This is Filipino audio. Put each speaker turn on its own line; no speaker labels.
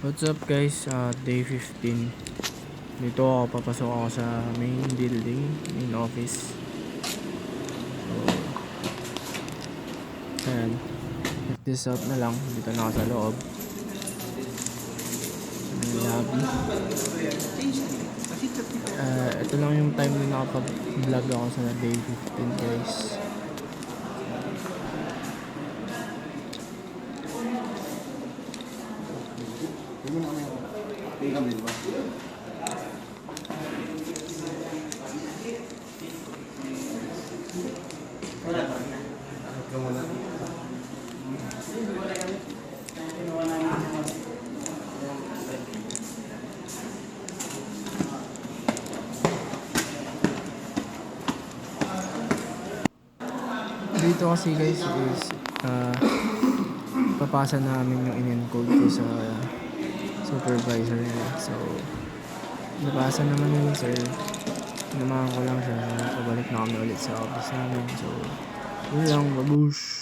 What's up guys, day 15. Dito ako, papasok ako sa main building, main office. So, ayan. Check this out na lang. Dito na ako sa loob. Lobby. Ito lang yung time na nakapag-vlog ako sa day 15 guys. Dito kasi guys is papasa namin yung in-encode ko sa supervisor niya. So nabasa naman yun sir. Namahan ko lang siya. Pabalik na kami ulit sa office namin. So yun lang, babush.